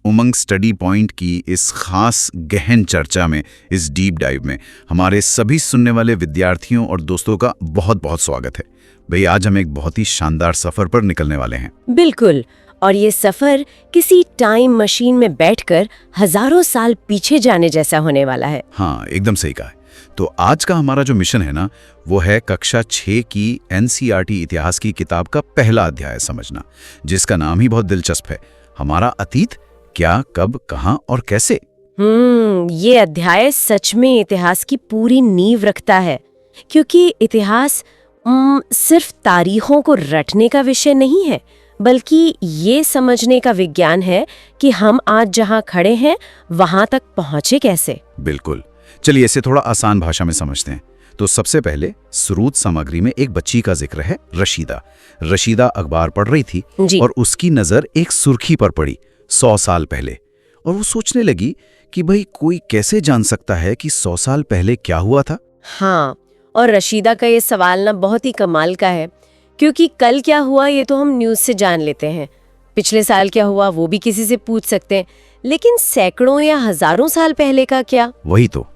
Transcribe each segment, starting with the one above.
उमंग study point की इस खास गहन चर्चा में, इस डीप डाइव में हमारे सभी सुनने वाले विद्यार्थियों और दोस्तों का बहुत बहुत स्वागत है। भाई, आज हम एक बहुत ही शानदार सफर पर निकलने वाले हैं। बिल्कुल, और ये सफर किसी टाइम मशीन में बैठकर हजारों साल पीछे जाने जैसा होने वाला है। हाँ, एकदम सही कहा है। तो आज का हमारा जो मिशन है ना, वो है कक्षा 6 की एनसीईआरटी इतिहास की किताब का पहला अध्याय समझना, जिसका नाम ही बहुत दिलचस्प है, हमारा अतीत क्या, कब, कहां और कैसे। ये अध्याय सच में इतिहास की पूरी नींव रखता है, क्योंकि इतिहास सिर्फ तारीखों को रटने का विषय नहीं है, बल्कि ये समझने का विज्ञान है कि हम आज जहां खड़े हैं वहां तक पहुंचे कैसे। बिल्कुल, चलिए इसे थोड़ा आसान भाषा में समझते हैं। तो सबसे पहले स्रोत सामग्री में एक बच्ची का जिक्र है, रशीदा। रशीदा अखबार पढ़ रही थी जी। और उसकी नजर एक सुर्खी पर पड़ी 100 साल पहले, और वो सोचने लगी कि भाई कोई कैसे जान सकता है कि 100 साल पहले क्या हुआ था। हाँ, और रशीदा का ये सवाल ना बहुत ही कमाल का है, क्योंकि कल क्या हुआ ये तो हम न्यूज़ से जान लेते हैं, पिछले साल क्या हुआ वो भी किसी से पूछ सकते हैं, लेकिन सैकड़ों या हजारों साल पहले का क्या? वही तो।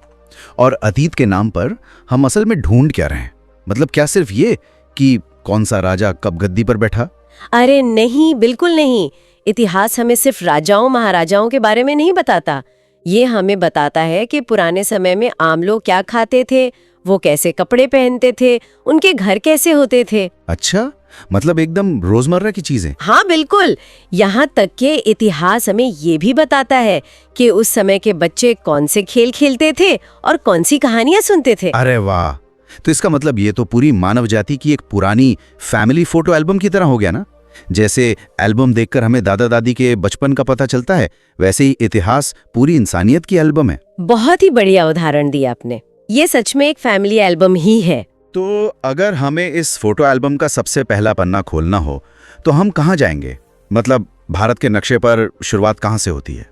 और अतीत के नाम पर हम असल में ढूंढ क्या रहे हैं? मतलब क्या सिर्फ ये कि कौन सा राजा कब गद्दी पर बैठा? अरे नहीं, बिल्कुल नहीं। इतिहास हमें सिर्फ राजाओं महाराजाओं के बारे में नहीं बताता, ये हमें बताता है कि पुराने समय में आम लोग क्या खाते थे, वो कैसे कपड़े पहनते थे, उनके घर कैसे होते थे। अच्छा, मतलब एकदम रोजमर्रा की चीजें। हाँ बिल्कुल, यहाँ तक के इतिहास हमें ये भी बताता है कि उस समय के बच्चे कौन से खेल खेलते थे और कौन सी कहानियां सुनते थे। अरे वाह, तो इसका मतलब ये तो पूरी मानव जाति की एक पुरानी फैमिली फोटो एल्बम की तरह हो गया ना। जैसे एल्बम देखकर हमें दादा दादी के बचपन का पता चलता है, वैसे ही इतिहास पूरी इंसानियत की एल्बम है। बहुत ही बढ़िया उदाहरण दिया आपने, ये सच में एक फैमिली एल्बम ही है। तो अगर हमें इस फोटो एल्बम का सबसे पहला पन्ना खोलना हो तो हम कहाँ जाएंगे? मतलब भारत के नक्शे पर शुरुआत कहाँ से होती है?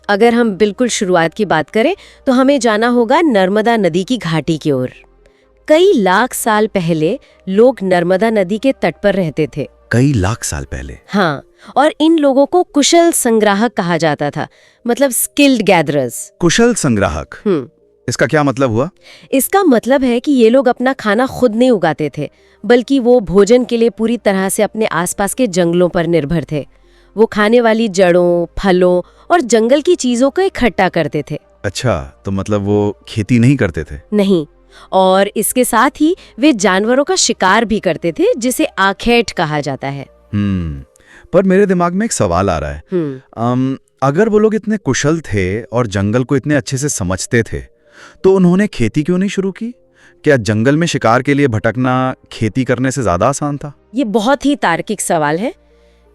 अगर हम बिल्कुल शुरुआत की बात करें तो हमें जाना होगा नर्मदा नदी की घाटी की ओर। कई लाख साल पहले लोग नर्मदा नदी के तट पर रहते थे। कई लाख साल पहले? हाँ, और इन लोगों को कुशल संग्राहक कहा जाता था, मतलब स्किल्ड गैदरर्स। कुशल संग्राहक, इसका क्या मतलब हुआ? इसका मतलब है कि ये लोग अपना खाना खुद नहीं उगाते थे, बल्कि वो भोजन के लिए पूरी तरह से अपने आसपास के जंगलों पर निर्भर थे। वो खाने वाली जड़ों, फलों और जंगल की चीजों को इकट्ठा करते थे। अच्छा, तो मतलब वो खेती नहीं करते थे? नहीं, और इसके साथ ही वे जानवरों का शिकार भी करते थे, जिसे आखेट कहा जाता है। पर मेरे दिमाग में एक सवाल आ रहा है। अगर वो लोग इतने कुशल थे और जंगल को इतने अच्छे से समझते थे, तो उन्होंने खेती क्यों नहीं शुरू की? क्या जंगल में शिकार के लिए भटकना खेती करने से ज्यादा आसान था? ये बहुत ही तार्किक सवाल है।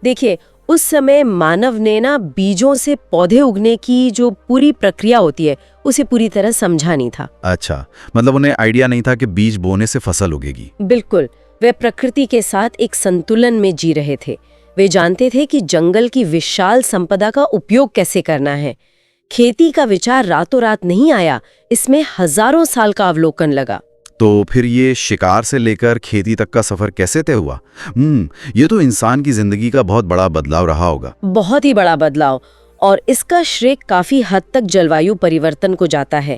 देखिए, उस समय मानव ने ना बीजों से पौधे उगने की जो पूरी प्रक्रिया होती है उसे पूरी तरह समझा नहीं था। अच्छा, मतलब उन्हें आइडिया नहीं था कि बीज बोने से फसल उगेगी। बिल्कुल, वे प्रकृति के साथ एक संतुलन में जी रहे थे। वे जानते थे कि जंगल की विशाल संपदा का उपयोग कैसे करना है। खेती का विचार रातों रात नहीं आया, इसमें हजारों साल का अवलोकन लगा। तो फिर ये शिकार से लेकर खेती तक का सफर कैसे तय हुआ? ये तो इंसान की जिंदगी का बहुत बड़ा बदलाव रहा होगा। बहुत ही बड़ा बदलाव, और इसका श्रेय काफी हद तक जलवायु परिवर्तन को जाता है।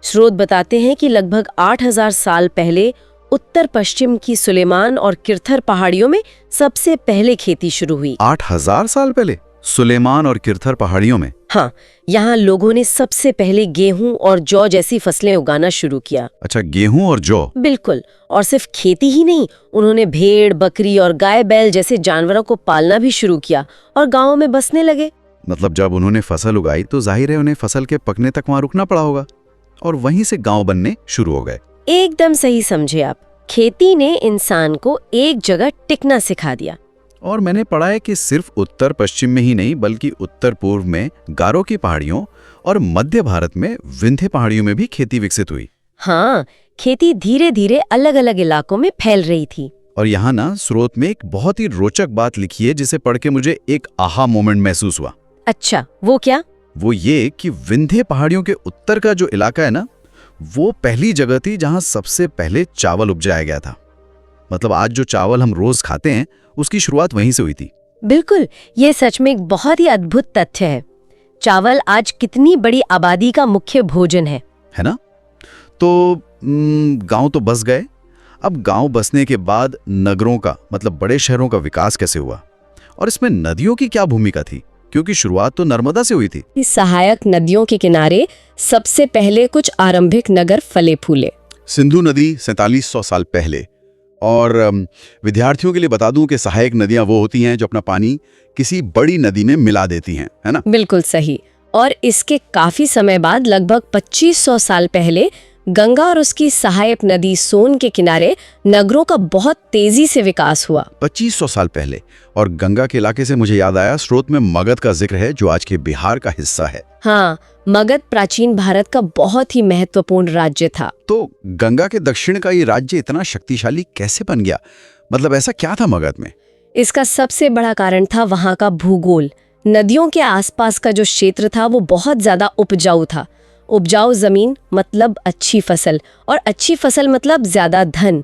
स्रोत बताते हैं कि लगभग 8000 साल पहले उत्तर पश्चिम की सुलेमान और किरथर पहाड़ियों में सबसे पहले खेती शुरू हुई। 8000 साल पहले सुलेमान और किरथर पहाड़ियों में? हाँ, यहाँ लोगों ने सबसे पहले गेहूं और जौ जैसी फसलें उगाना शुरू किया। अच्छा, गेहूं और जौ? बिल्कुल, और सिर्फ खेती ही नहीं, उन्होंने भेड़, बकरी और गाय बैल जैसे जानवरों को पालना भी शुरू किया और गाँवों में बसने लगे। मतलब जब उन्होंने फसल उगाई तो जाहिर है उन्हें फसल के पकने तक वहां रुकना पड़ा होगा, और वहीं से गांव बनने शुरू हो गए। एकदम सही समझे आप। खेती ने इंसान को एक जगह टिकना सिखा दिया। और मैंने पढ़ा है कि सिर्फ उत्तर पश्चिम में ही नहीं, बल्कि उत्तर पूर्व में गारो की पहाड़ियों और मध्य भारत में विंध्य पहाड़ियों में भी खेती विकसित हुई। हाँ, खेती धीरे धीरे अलग अलग इलाकों में फैल रही थी। और यहाँ ना स्रोत में एक बहुत ही रोचक बात लिखी है, जिसे पढ़ के मुझे एक आहा मोमेंट महसूस हुआ। अच्छा, वो क्या? वो ये कि विंध्य पहाड़ियों के उत्तर का जो इलाका है ना, वो पहली जगह थी जहां सबसे पहले चावल उपजाया गया था। मतलब आज जो चावल हम रोज खाते हैं उसकी शुरुआत वहीं से हुई थी। बिल्कुल, ये सच में एक बहुत ही अद्भुत तथ्य है। चावल आज कितनी बड़ी आबादी का मुख्य भोजन है ना? तो गांव तो बस गए। अब गांव बसने के बाद नगरों का मतलब बड़े शहरों का विकास कैसे हुआ, और इसमें नदियों की क्या भूमिका थी? क्योंकि शुरुआत तो नर्मदा से हुई थी। इस सहायक नदियों के किनारे सबसे पहले कुछ आरंभिक नगर फले फूले। सिंधु नदी 4700 साल पहले। और विद्यार्थियों के लिए बता दूं कि सहायक नदियां वो होती हैं जो अपना पानी किसी बड़ी नदी में मिला देती हैं, है ना? बिल्कुल सही। और इसके काफी समय बाद लगभग 2500 साल पहले गंगा और उसकी सहायक नदी सोन के किनारे नगरों का बहुत तेजी से विकास हुआ। 2500 साल पहले। और गंगा के इलाके से मुझे याद आया, स्रोत में मगध का जिक्र है जो आज के बिहार का हिस्सा है। हाँ, मगध प्राचीन भारत का बहुत ही महत्वपूर्ण राज्य था। तो गंगा के दक्षिण का ये राज्य इतना शक्तिशाली कैसे बन गया? मतलब ऐसा क्या था मगध में? इसका सबसे बड़ा कारण था वहाँ का भूगोल। नदियों के आसपास का जो क्षेत्र था वो बहुत ज्यादा उपजाऊ था। उपजाऊ जमीन मतलब अच्छी फसल, और अच्छी फसल मतलब ज्यादा धन,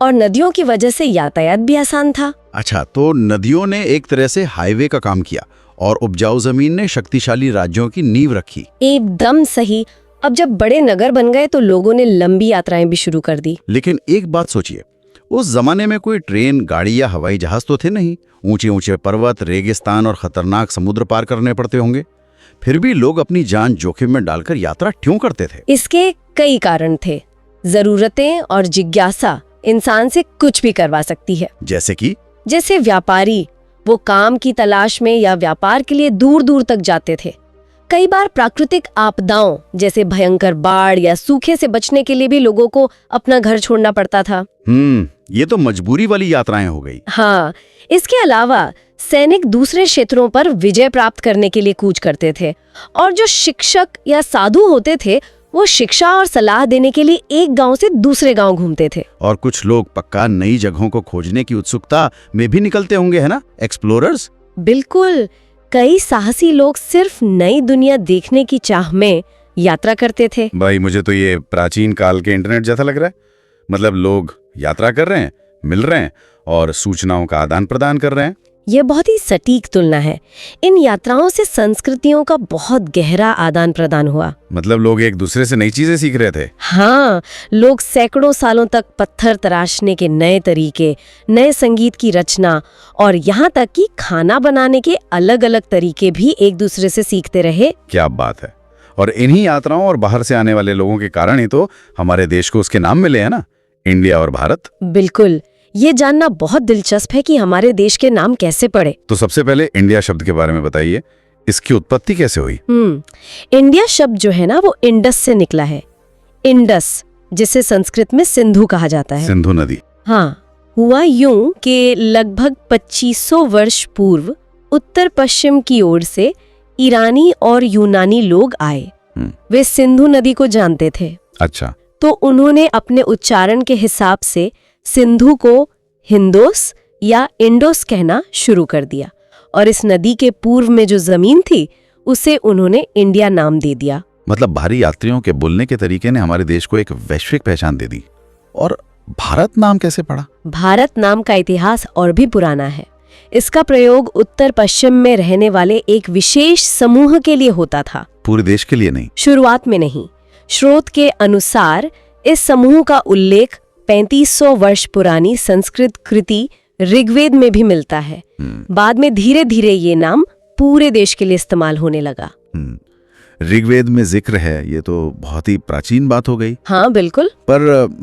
और नदियों की वजह से यातायात भी आसान था। अच्छा, तो नदियों ने एक तरह से हाईवे का काम किया और उपजाऊ जमीन ने शक्तिशाली राज्यों की नींव रखी। एकदम सही। अब जब बड़े नगर बन गए तो लोगों ने लंबी यात्राएं भी शुरू कर दी। लेकिन एक बात सोचिए, उस जमाने में कोई ट्रेन, गाड़ी या हवाई जहाज तो थे नहीं। ऊंचे ऊंचे पर्वत, रेगिस्तान और खतरनाक समुद्र पार करने पड़ते होंगे। फिर भी लोग अपनी जान जोखिम में डालकर यात्रा क्यों करते थे? इसके कई कारण थे। जरूरतें और जिज्ञासा इंसान से कुछ भी करवा सकती है। जैसे व्यापारी, वो काम की तलाश में या व्यापार के लिए दूर दूर तक जाते थे। कई बार प्राकृतिक आपदाओं जैसे भयंकर बाढ़ या सूखे से बचने के लिए भी लोगों को अपना घर छोड़ना पड़ता था। ये तो मजबूरी वाली यात्राएं हो गई। हाँ, इसके अलावा सैनिक दूसरे क्षेत्रों पर विजय प्राप्त करने के लिए कूच करते थे, और जो शिक्षक या साधु होते थे वो शिक्षा और सलाह देने के लिए एक गांव से दूसरे गांव घूमते थे। और कुछ लोग पक्का नई जगहों को खोजने की उत्सुकता में भी निकलते होंगे, है ना? एक्सप्लोरर्स। बिल्कुल, कई साहसी लोग सिर्फ नई दुनिया देखने की चाह में यात्रा करते थे। भाई, मुझे तो ये प्राचीन काल के इंटरनेट जैसा लग रहा है। मतलब लोग यात्रा कर रहे हैं, मिल रहे हैं और सूचनाओं का आदान प्रदान कर रहे हैं। ये बहुत ही सटीक तुलना है। इन यात्राओं से संस्कृतियों का बहुत गहरा आदान प्रदान हुआ। मतलब लोग एक दूसरे से नई चीजें सीख रहे थे। हाँ, लोग सैकड़ों सालों तक पत्थर तराशने के नए तरीके, नए संगीत की रचना और यहाँ तक कि खाना बनाने के अलग अलग तरीके भी एक दूसरे से सीखते रहे। क्या बात है। और इन्हीं यात्राओं और बाहर से आने वाले लोगों के कारण ही तो हमारे देश को उसके नाम मिले हैं ना, इंडिया और भारत। बिल्कुल, ये जानना बहुत दिलचस्प है कि हमारे देश के नाम कैसे पड़े। तो सबसे पहले इंडिया शब्द के बारे में बताइए, इसकी उत्पत्ति कैसे हुई? इंडिया शब्द जो है ना वो इंडस से निकला है। इंडस, जिसे संस्कृत में सिंधु कहा जाता है। सिंधु नदी। हाँ, हुआ यूं कि लगभग 2500 वर्ष पूर्व उत्तर पश्चिम की ओर से ईरानी और यूनानी लोग आए। वे सिंधु नदी को जानते थे। अच्छा। तो उन्होंने अपने उच्चारण के हिसाब से सिंधु को हिंदोस या इंडोस कहना शुरू कर दिया, और इस नदी के पूर्व में जो जमीन थी उसे उन्होंने इंडिया नाम दे दिया। मतलब भारी यात्रियों के बोलने के तरीके ने हमारे देश को एक वैश्विक पहचान दे दी। और भारत नाम कैसे पड़ा? भारत नाम का इतिहास और भी पुराना है। इसका प्रयोग उत्तर पश्चिम में रहने वाले एक विशेष समूह के लिए होता था, पूरे देश के लिए नहीं। शुरुआत में नहीं। स्रोत के अनुसार इस समूह का उल्लेख 3500 वर्ष पुरानी संस्कृत कृति ऋग्वेद में भी मिलता है। बाद में धीरे धीरे ये नाम पूरे देश के लिए इस्तेमाल होने लगा। ऋग्वेद में जिक्र है, ये तो बहुत ही प्राचीन बात हो गई। हाँ बिल्कुल। पर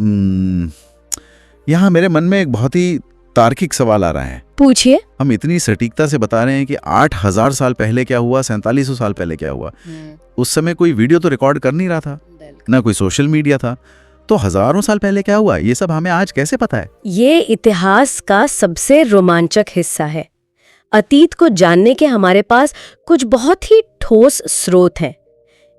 यहाँ मेरे मन में एक बहुत ही तार्किक सवाल आ रहा है। पूछिए। हम इतनी सटीकता से बता रहे हैं कि 8000 साल पहले क्या हुआ, 4700 साल पहले क्या हुआ। उस समय कोई वीडियो तो रिकॉर्ड कर नहीं रहा था, ना कोई सोशल मीडिया था। तो हजारों साल पहले क्या हुआ, ये सब हमें आज कैसे पता है? ये इतिहास का सबसे रोमांचक हिस्सा है। अतीत को जानने के हमारे पास कुछ बहुत ही ठोस स्रोत हैं।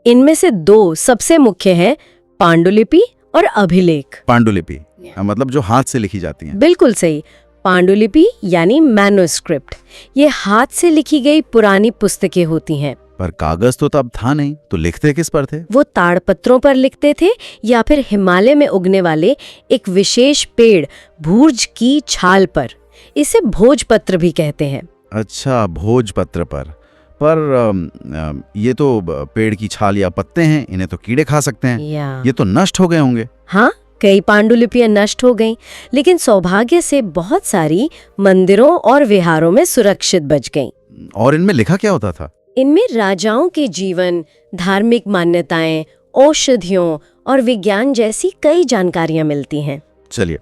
इनमें से दो सबसे मुख्य हैं, पांडुलिपि और अभिलेख। पांडुलिपि मतलब जो हाथ से लिखी जाती हैं। बिल्कुल सही। पांडुलिपि यानी मैन्युस्क्रिप्ट, ये हाथ से लिखी गई पुरानी पुस्तकें होती हैं। पर कागज तो तब था नहीं, तो लिखते किस पर थे? वो ताड़पत्रों पर लिखते थे या फिर हिमालय में उगने वाले एक विशेष पेड़ भूर्ज की छाल पर। इसे भोजपत्र भी कहते हैं। अच्छा, भोजपत्र पर ये तो पेड़ की छाल या पत्ते हैं, इन्हें तो कीड़े खा सकते हैं। या ये तो नष्ट हो गए होंगे। हाँ, कई पांडुलिपियां नष्ट हो गईं, लेकिन सौभाग्य से बहुत सारी मंदिरों और विहारों में सुरक्षित बच गईं। और इनमें लिखा क्या होता था? इनमें राजाओं के जीवन, धार्मिक मान्यताएं, औषधियों और विज्ञान जैसी कई जानकारियां मिलती हैं। चलिए,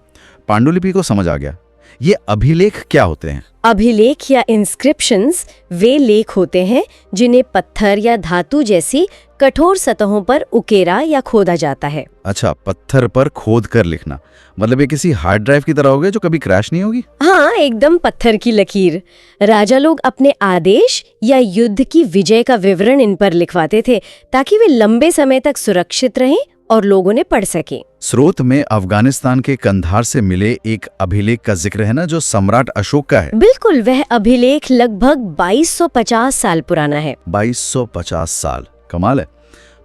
पांडुलिपि को समझ आ गया। ये अभिलेख क्या होते हैं? अभिलेख या इंस्क्रिप्शंस वे लेख होते हैं जिन्हें पत्थर या धातु जैसी कठोर सतहों पर उकेरा या खोदा जाता है। अच्छा, पत्थर पर खोद कर लिखना, मतलब ये किसी हार्ड ड्राइव की तरह हो गया जो कभी क्रैश नहीं होगी? हाँ, एकदम पत्थर की लकीर। राजा लोग अपने आदेश या युद्ध की विजय का विवरण इन पर लिखवाते थे ताकि वे लंबे समय तक सुरक्षित रहें और लोगों ने पढ़ सके। स्रोत में अफगानिस्तान के कंधार से मिले एक अभिलेख का जिक्र है ना, जो सम्राट अशोक का है। बिल्कुल, वह अभिलेख लगभग 2250 साल पुराना है। 2250 साल, कमाल है।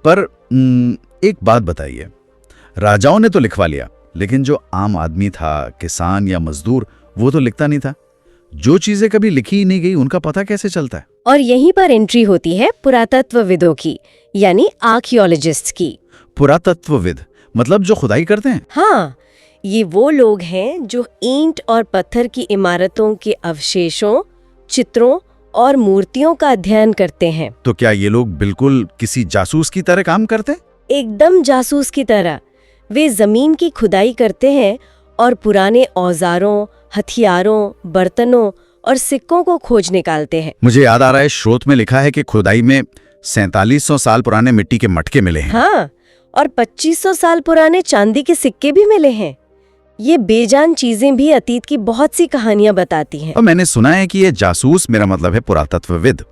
पर एक बात बताइए, राजाओं ने तो लिखवा लिया, लेकिन जो आम आदमी था, किसान या मजदूर, वो तो लिखता नहीं था। जो चीजें कभी लिखी ही नहीं गई, उनका पता कैसे चलता है? और यहीं पर एंट्री होती है पुरातत्वविदों की, यानी आर्कियोलॉजिस्ट्स की। पुरातत्वविद मतलब जो खुदाई करते हैं? हाँ, ये वो लोग हैं जो ईंट और पत्थर की इमारतों के अवशेषों, चित्रों और मूर्तियों का अध्ययन करते हैं। तो क्या ये लोग बिल्कुल किसी जासूस की तरह काम करते हैं? एकदम जासूस की तरह। वे जमीन की खुदाई करते हैं और पुराने औजारों, हथियारों, बर्तनों और सिक्कों को खोज निकालते हैं। मुझे याद आ रहा है, स्रोत में लिखा है कि खुदाई में 4700 साल पुराने मिट्टी के मटके मिले हैं। हाँ, और 2500 साल पुराने चांदी के सिक्के भी मिले हैं। ये बेजान चीजें भी अतीत की बहुत सी कहानियां बताती हैं। और मैंने सुना है कि ये जासूस, मेरा मतलब है पुरातत्वविद,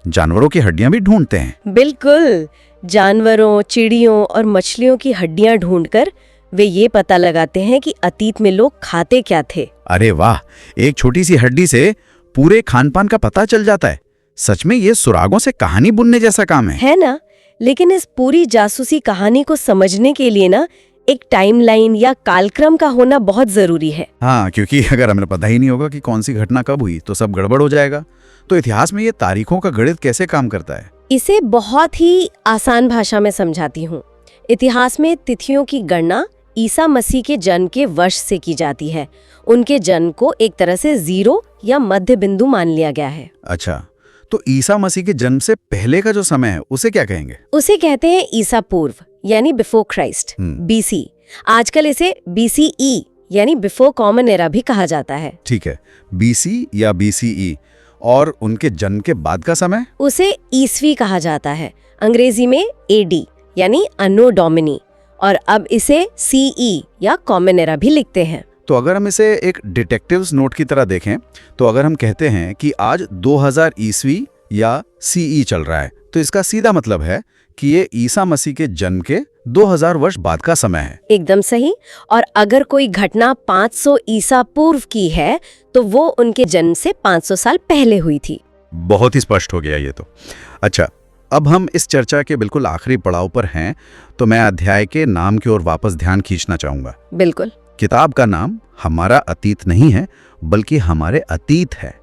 जानवरों की हड्डियां भी ढूंढते हैं। बिल्कुल, जानवरों, चिड़ियों और मछलियों की हड्डियां ढूंढकर वे ये पता लगाते हैं कि अतीत में लोग खाते क्या थे। अरे वाह, एक छोटी सी हड्डी से पूरे खानपान का पता चल जाता है। सच में ये सुरागों से कहानी बुनने जैसा काम है ना? लेकिन इस पूरी जासूसी कहानी को समझने के लिए ना एक टाइमलाइन या कालक्रम का होना बहुत जरूरी है। हाँ, क्योंकि अगर हमें पता ही नहीं होगा कि कौन सी घटना कब हुई तो सब गड़बड़ हो जाएगा। तो इतिहास में ये तारीखों का गणित कैसे काम करता है? इसे बहुत ही आसान भाषा में समझाती हूँ। इतिहास में तिथियों की गणना ईसा मसीह के जन्म के वर्ष से की जाती है। उनके जन्म को एक तरह से 0 या मध्य बिंदु मान लिया गया है। अच्छा, तो ईसा मसीह के जन्म से पहले का जो समय है उसे क्या कहेंगे? उसे कहते हैं ईसा पूर्व, यानी बिफोर क्राइस्ट, बीसी। आजकल इसे बीसीई यानी बिफोर कॉमन एरा भी कहा जाता है। ठीक है, बीसी या बीसीई। और उनके जन्म के बाद का समय? उसे ईसवी कहा जाता है, अंग्रेजी में एडी यानी अन्नो डोमिनी, और अब इसे सीई या कॉमन एरा भी लिखते हैं। तो अगर हम इसे एक डिटेक्टिव्स नोट की तरह देखें, तो अगर हम कहते हैं कि आज 2000 ईस्वी या सीई चल रहा है, तो इसका सीधा मतलब है कि ये ईसा मसीह के जन्म के 2000 वर्ष बाद का समय है। एकदम सही। और अगर कोई घटना 500 ईसा पूर्व की है तो वो उनके जन्म से 500 साल पहले हुई थी। बहुत ही स्पष्ट हो गया ये तो। अच्छा, अब हम इस चर्चा के बिल्कुल आखिरी पड़ाव पर हैं, तो मैं अध्याय के नाम की ओर वापस ध्यान खींचना चाहूंगा। बिल्कुल। किताब का नाम हमारा अतीत नहीं है, बल्कि हमारे अतीत है।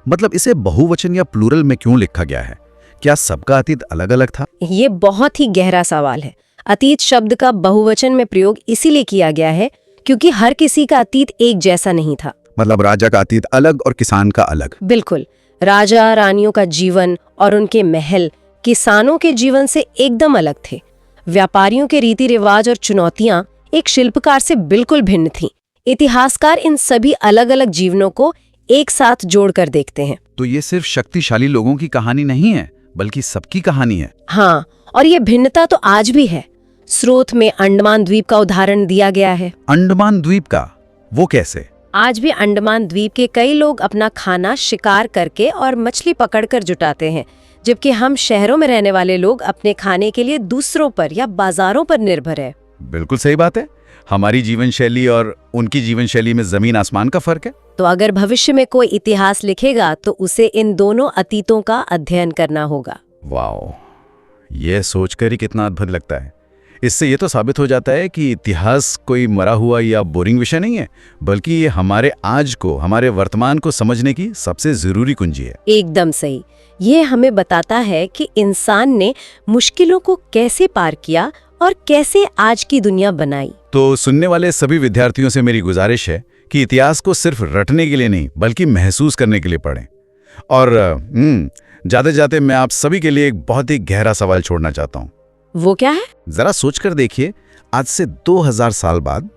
मतलब इसे बहुवचन या प्लूरल में क्यों लिखा गया है? क्या सबका अतीत अलग अलग था? ये बहुत ही गहरा सवाल है। अतीत शब्द का बहुवचन में प्रयोग इसीलिए किया गया है क्योंकि हर किसी का अतीत एक जैसा नहीं था। मतलब राजा का अतीत अलग और किसान का अलग। बिल्कुल। राजा रानियों का जीवन और उनके महल किसानों के जीवन से एकदम अलग थे। व्यापारियों के रीति रिवाज और चुनौतियां एक शिल्पकार से बिल्कुल भिन्न थीं। इतिहासकार इन सभी अलग अलग जीवनों को एक साथ जोड़कर देखते हैं। तो ये सिर्फ शक्तिशाली लोगों की कहानी नहीं है, बल्कि सबकी कहानी है। हाँ, और ये भिन्नता तो आज भी है। स्रोत में अंडमान द्वीप का उदाहरण दिया गया है। अंडमान द्वीप का? वो कैसे? आज भी अंडमान द्वीप के कई लोग अपना खाना शिकार करके और मछली पकड़कर जुटाते हैं, जबकि हम शहरों में रहने वाले लोग अपने खाने के लिए दूसरों पर या बाजारों पर निर्भर है। बिल्कुल सही बात है। हमारी जीवन शैली और उनकी जीवन शैली में जमीन आसमान का फर्क है। तो अगर भविष्य में कोई इतिहास लिखेगा तो उसे इन दोनों अतीतों का अध्ययन करना होगा। वाओ, ये सोचकर ही कितना अद्भुत लगता है। इससे ये तो साबित हो जाता है कि इतिहास कोई मरा हुआ या बोरिंग विषय नहीं है, बल्कि ये हमारे आज को, हमारे वर्तमान को समझने की सबसे जरूरी कुंजी है। एकदम सही। ये हमें बताता है कि इंसान ने मुश्किलों को कैसे पार किया और कैसे आज की दुनिया बनाई। तो सुनने वाले सभी विद्यार्थियों से मेरी गुजारिश है कि इतिहास को सिर्फ रटने के लिए नहीं, बल्कि महसूस करने के लिए पढ़ें। और जाते जाते मैं आप सभी के लिए एक बहुत ही गहरा सवाल छोड़ना चाहता हूँ। वो क्या है? जरा सोचकर देखिए, आज से 2000 साल बाद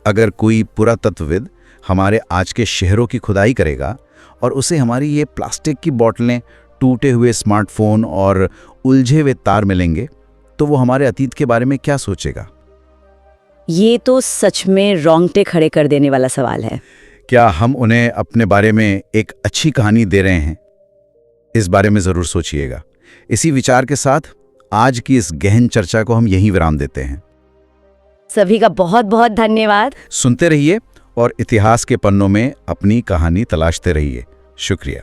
अगर कोई पुरातत्वविद हमारे आज के शहरों की खुदाई करेगा और उसे हमारी ये प्लास्टिक की बोतलें, टूटे हुए स्मार्टफोन और उलझे हुए तार मिलेंगे, तो वो हमारे अतीत के बारे में क्या सोचेगा? ये तो सच में रोंगटे खड़े कर देने वाला सवाल है। क्या हम उन्हें अपने बारे में एक अच्छी कहानी दे रहे हैं? इस बारे में जरूर सोचिएगा। इसी विचार के साथ आज की इस गहन चर्चा को हम यहीं विराम देते हैं। सभी का बहुत बहुत धन्यवाद। सुनते रहिए और इतिहास के पन्नों में अपनी कहानी तलाशते रहिए। शुक्रिया।